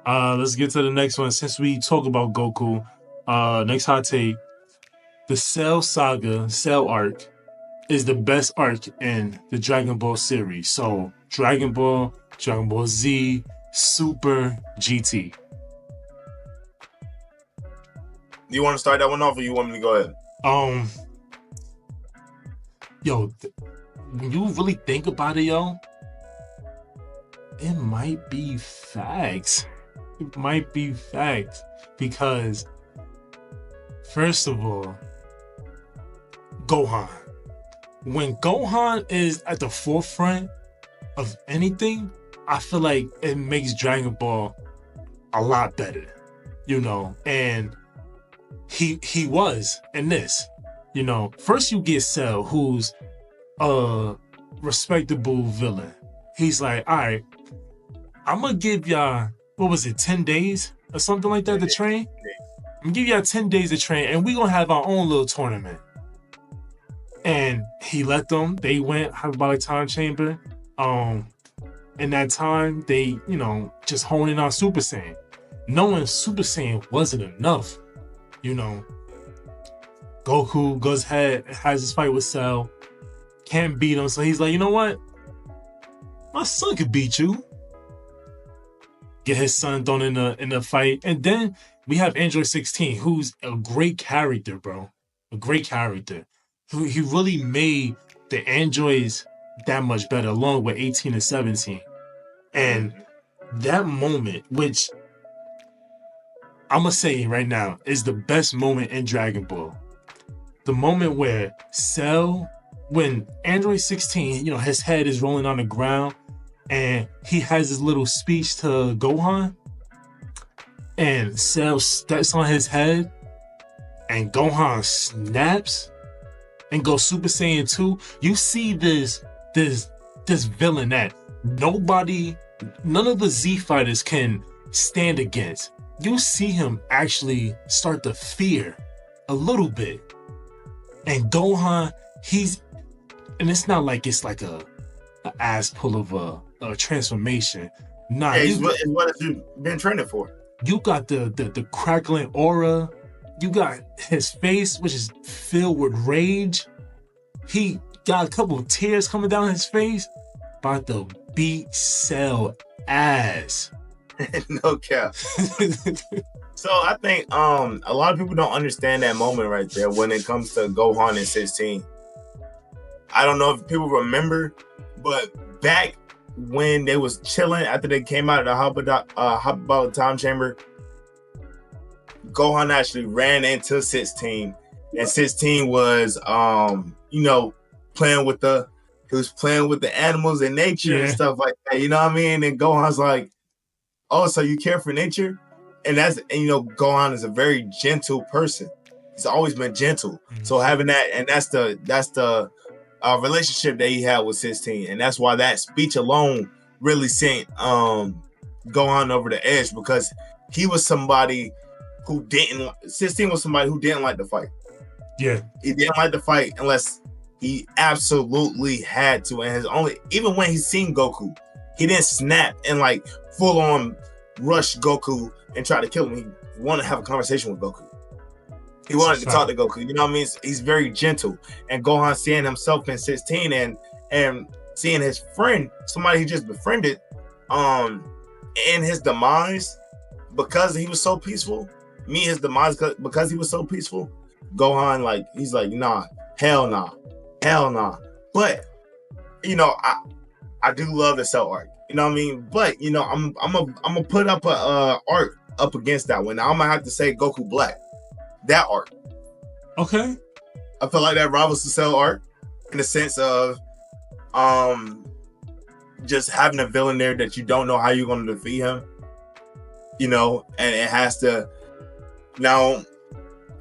Let's get to the next one. Since we talk about Goku, next hot take: the Cell Saga, Cell arc, is the best arc in the Dragon Ball series. So Dragon Ball, Dragon Ball Z, Super, GT. Do you want to start that one off, or you want me to go ahead? Yo, when you really think about it, yo, it might be facts. It might be facts because, first of all, Gohan. When Gohan is at the forefront of anything, I feel like it makes Dragon Ball a lot better, and he was in this. First you get Cell, who's a respectable villain. He's like, all right, I'm gonna give y'all, what was it, 10 days or something like that to train? I'm gonna give y'all 10 days to train, and we're gonna have our own little tournament. And he let them, they went hyperbolic time chamber. In that time, they, just honing on Super Saiyan. Knowing Super Saiyan wasn't enough, Goku goes ahead, has his fight with Cell, can't beat him, so he's like, you know what? My son could beat you. Get his son thrown in the fight. And then we have Android 16, who's a great character, bro. A great character. He really made the androids that much better, along with 18 and 17. And that moment, which I'm going to say right now, is the best moment in Dragon Ball. The moment where Cell, when Android 16, his head is rolling on the ground, and he has his little speech to Gohan, and Cell steps on his head, and Gohan snaps and goes Super Saiyan 2. You see this villain that none of the Z fighters can stand against. You see him actually start to fear a little bit. And Gohan, and it's not like it's like a ass pull of a transformation. Nah, yeah, it's what you've been training for. You got the crackling aura. You got his face, which is filled with rage. He got a couple of tears coming down his face. About to beat Cell ass. No cap. So I think a lot of people don't understand that moment right there when it comes to Gohan and 16. I don't know if people remember, but back when they was chilling after they came out of the hyperbolic time chamber, Gohan actually ran into 16, and 16 was playing with the animals and nature and stuff like that. You know what I mean? And Gohan's like, oh, so you care for nature? And Gohan is a very gentle person. He's always been gentle. Mm-hmm. So having that, and that's the relationship that he had with 16, and that's why that speech alone really sent Gohan over the edge, because he was somebody who 16 was somebody who didn't like to fight. Yeah, he didn't like to fight unless he absolutely had to. And even when he seen Goku, he didn't snap and like full on rush Goku and try to kill him. He wanted to have a conversation with Goku. He wanted to talk to Goku. You know what I mean? He's very gentle. And Gohan seeing himself in 16 and seeing his friend, somebody he just befriended, in his demise because he was so peaceful. His demise because he was so peaceful. Gohan, he's like, nah, hell nah. But I do love the Cell arc. You know what I mean? But I'm gonna put up a arc up against that one. Now I'm gonna have to say Goku Black. That arc. Okay. I feel like that rivals the Cell arc in the sense of just having a villain there that you don't know how you're gonna defeat him. And it has to. Now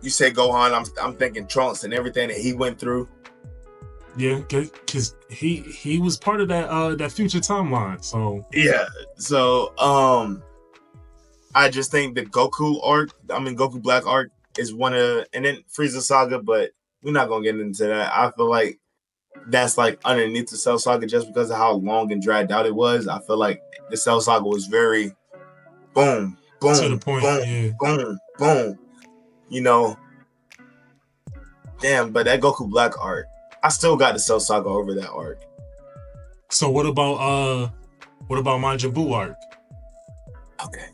you say Gohan, I'm thinking Trunks and everything that he went through. Yeah, because he was part of that future timeline. So yeah, so I just think the Goku Black arc is one of, and then Frieza Saga, but we're not gonna get into that. I feel like that's like underneath the Cell Saga just because of how long and dragged out it was. I feel like the Cell Saga was very boom. To the boom, point, boom, yeah. boom, boom. You know, damn. But that Goku Black arc, I still got the Cell Saga over that arc. So what about Majin Buu arc? Okay,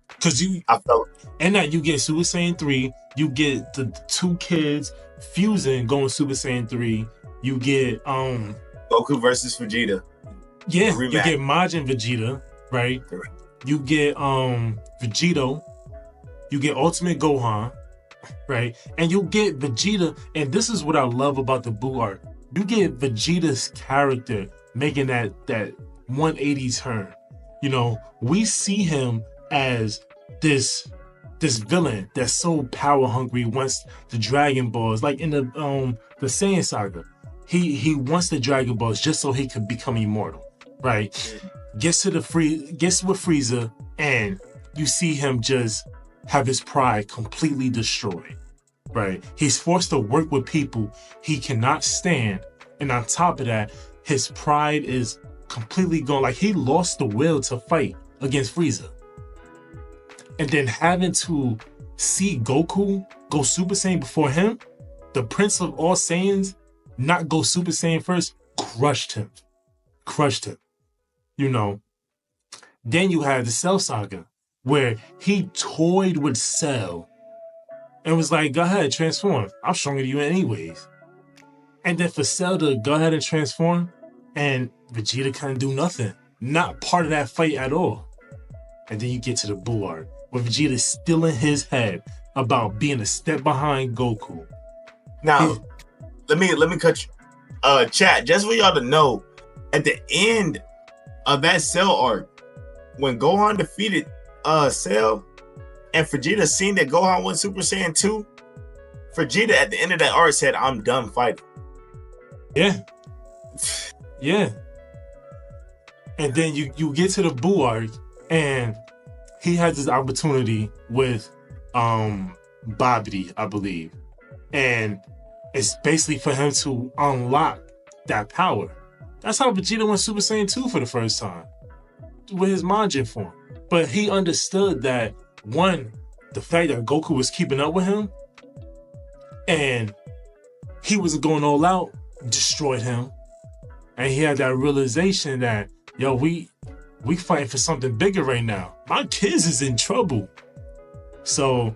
Because you I felt and that you get Super Saiyan 3, you get the two kids fusing going Super Saiyan 3, you get Goku versus Vegeta. yeah, Rematch. you get Majin Vegeta, right? Correct. You get Vegito, you get Ultimate Gohan, right? And you get Vegeta, and this is what I love about the Buu arc. You get Vegeta's character making that 180 turn. You know, we see him as this villain that's so power hungry, wants the Dragon Balls, like in the Saiyan saga. He wants the Dragon Balls just so he could become immortal, right? Gets with Frieza, and you see him just have his pride completely destroyed, right? He's forced to work with people he cannot stand, and on top of that, his pride is completely gone. Like, he lost the will to fight against Frieza. And then having to see Goku go Super Saiyan before him, the Prince of all Saiyans, not go Super Saiyan first, crushed him. You know. Then you had the Cell Saga, where he toyed with Cell and was like, go ahead, transform. I'm stronger than you anyways. And then for Cell to go ahead and transform, and Vegeta couldn't do nothing. Not part of that fight at all. And then you get to the Buu arc, where Vegeta's still in his head about being a step behind Goku. Now, let me cut you. Chat, just for y'all to know, at the end of that Cell arc, when Gohan defeated Cell, and Vegeta seen that Gohan went Super Saiyan 2, Vegeta at the end of that arc said, I'm done fighting. Yeah. Yeah. And then you get to the Buu arc, and he has this opportunity with Babidi, I believe. And it's basically for him to unlock that power. That's how Vegeta went Super Saiyan 2 for the first time, with his Majin form. But he understood that, one, the fact that Goku was keeping up with him, and he was going all out, destroyed him. And he had that realization that, yo, we fighting for something bigger right now. My kids is in trouble. So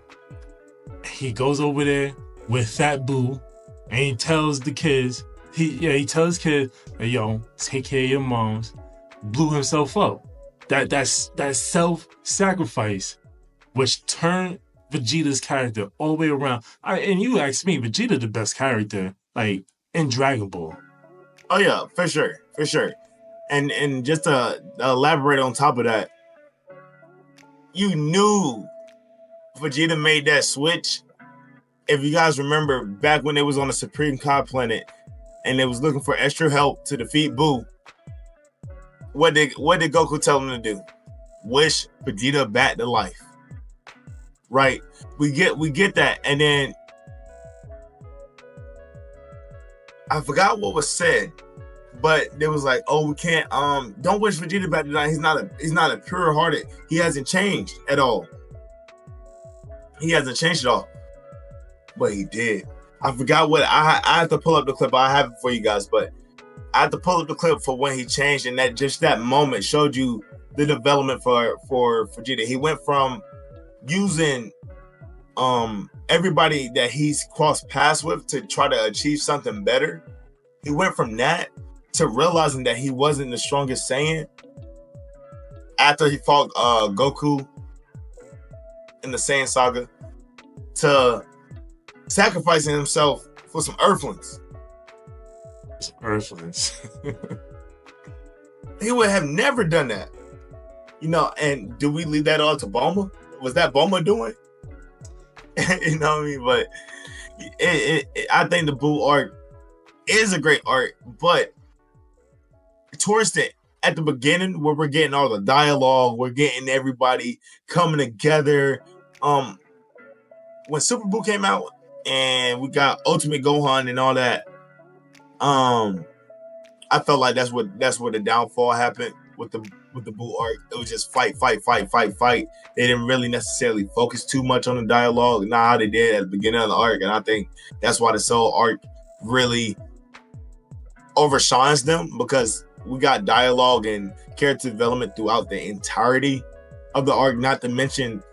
he goes over there with Fat Buu, and he tells the kids, he tells kids, hey, yo, take care of your moms. Blew himself up. That's self-sacrifice, which turned Vegeta's character all the way around. And you asked me, Vegeta the best character, like, in Dragon Ball. Oh yeah, for sure. And just to elaborate on top of that, you knew Vegeta made that switch. If you guys remember back when they was on the Supreme God planet and they was looking for extra help to defeat Buu, what did Goku tell him to do? Wish Vegeta back to life. Right? We get that. And then I forgot what was said, but they was like, oh, we can't don't wish Vegeta back to life. He's not a pure hearted. He hasn't changed at all. But he did. I forgot what I have to pull up the clip. I have it for you guys, but I have to pull up the clip for when he changed, and that just that moment showed you the development for Vegeta. He went from using everybody that he's crossed paths with to try to achieve something better. He went from that to realizing that he wasn't the strongest Saiyan after he fought Goku in the Saiyan saga, to sacrificing himself for some Earthlings. He would have never done that. You know, and do we leave that all to Bulma? Was that Bulma doing? You know what I mean? But I think the Buu arc is a great arc, but towards at the beginning where we're getting all the dialogue, we're getting everybody coming together. When Super Buu came out and we got Ultimate Gohan and all that, I felt like that's where the downfall happened with the with the Boo arc. It was just fight. They didn't really necessarily focus too much on the dialogue, not how they did at the beginning of the arc. And I think that's why the Soul arc really overshines them, because we got dialogue and character development throughout the entirety of the arc, not to mention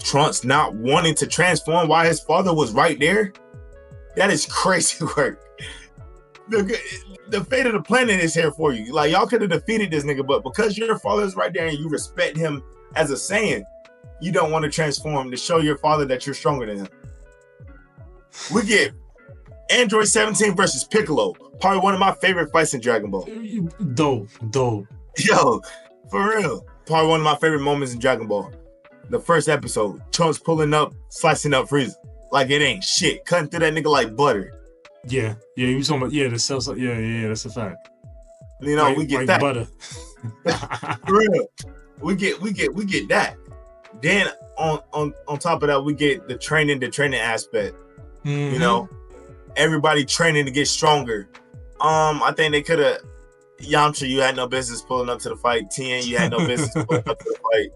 Trunks not wanting to transform while his father was right there. That is crazy work. The fate of the planet is here for you. Like, y'all could have defeated this nigga, but because your father is right there and you respect him as a Saiyan, you don't want to transform to show your father that you're stronger than him. We get Android 17 versus Piccolo. Probably one of my favorite fights in Dragon Ball. Dope. Yo, for real. Probably one of my favorite moments in Dragon Ball. The first episode, Trunks pulling up, slicing up Frieza like it ain't shit, cutting through that nigga like butter. Yeah, you was talking about the cells. Yeah, that's a fact. You know, we get that butter. For real. We get that. Then on top of that, we get the training aspect. Mm-hmm. You know, everybody training to get stronger. I think they could have. Yamcha, you had no business pulling up to the fight. Tien, you had no business pulling up to the fight.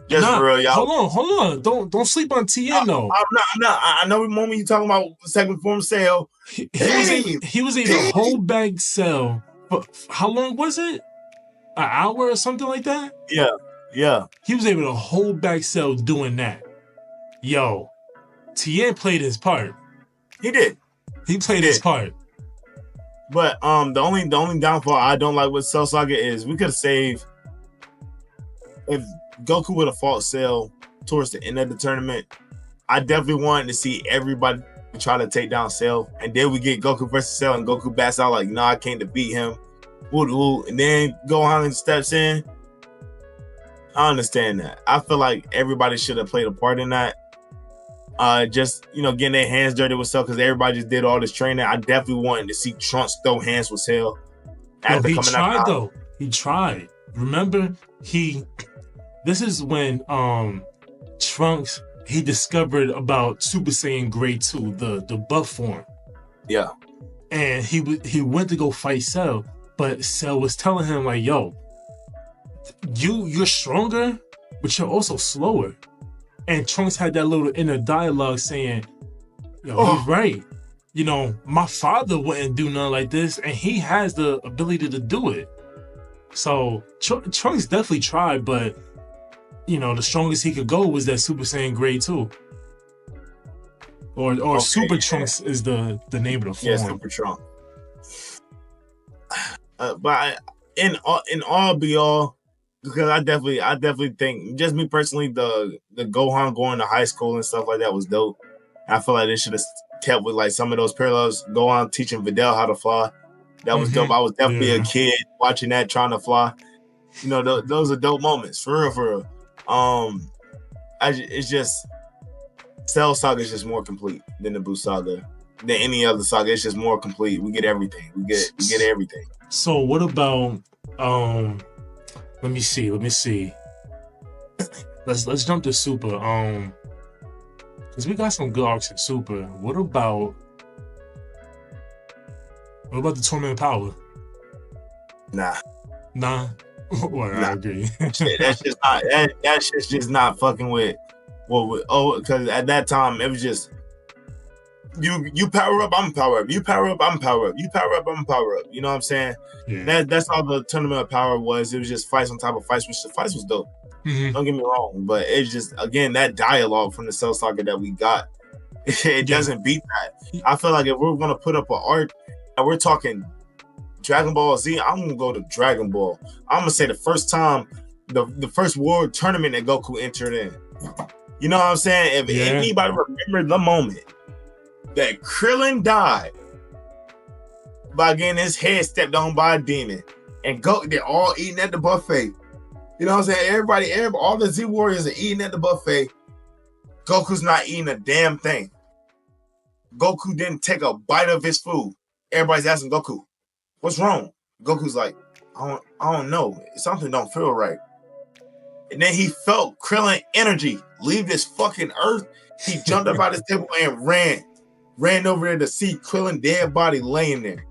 Just for real, y'all. Hold on. Don't sleep on Tien though. I'm not. I know the moment you talking about the second form Cell. He was able to hold back Cell. But how long was it? An hour or something like that? Yeah. He was able to hold back Cell doing that. Yo, Tien played his part. He did. He played his part. But the only downfall I don't like with Cell Saga is we could have saved if Goku would have fought Cell towards the end of the tournament. I definitely wanted to see everybody try to take down Cell, and then we get Goku versus Cell, and Goku bats out like, "Nah, I can't defeat him." And then Gohan steps in. I understand that. I feel like everybody should have played a part in that. Just, getting their hands dirty with Cell, because everybody just did all this training. I definitely wanted to see Trunks throw hands with Cell. He tried though. He tried. Remember, this is when Trunks, he discovered about Super Saiyan Grade 2, the buff form. Yeah. And he went to go fight Cell, but Cell was telling him like, "Yo, you're stronger, but you're also slower." And Trunks had that little inner dialogue saying, "Yo, he's right. My father wouldn't do nothing like this, and he has the ability to do it." So Trunks definitely tried, but the strongest he could go was that Super Saiyan Grade 2. Or okay, Super Trunks is the name of the form. Yeah, Super Trunks. But in all be all, because I definitely think, just me personally, the Gohan going to high school and stuff like that was dope. I feel like they should have kept with like some of those parallels. Gohan teaching Videl how to fly. That was dope. I was definitely a kid watching that, trying to fly. Those are dope moments, for real. It's just Cell Saga is just more complete than the Buu Saga, than any other saga. It's just more complete. We get everything. We get everything. So what about let me see. Let's jump to Super. Because we got some good arcs in Super. What about the Tournament of Power? Nah. Well, I agree. That's just not. That shit's just not fucking with. Because at that time it was just you power up, I'm power up. You power up, I'm power up. You power up, I'm power up. You know what I'm saying? Yeah. That's all the Tournament of Power was. It was just fights on top of fights, which the fights was dope. Mm-hmm. Don't get me wrong, but it's just, again, that dialogue from the Cell Saga that we got, it doesn't beat that. I feel like if we're gonna put up an arc and we're talking Dragon Ball Z, I'm gonna go to Dragon Ball. I'm gonna say the first time, the first world tournament that Goku entered in. You know what I'm saying? If anybody remember the moment that Krillin died by getting his head stepped on by a demon, and they're all eating at the buffet. You know what I'm saying? Everybody, all the Z Warriors are eating at the buffet. Goku's not eating a damn thing. Goku didn't take a bite of his food. Everybody's asking Goku, "What's wrong?" Goku's like, I don't know. Something don't feel right. And then he felt Krillin energy leave this fucking earth. He jumped up out his table and ran over there to see Krillin dead body laying there.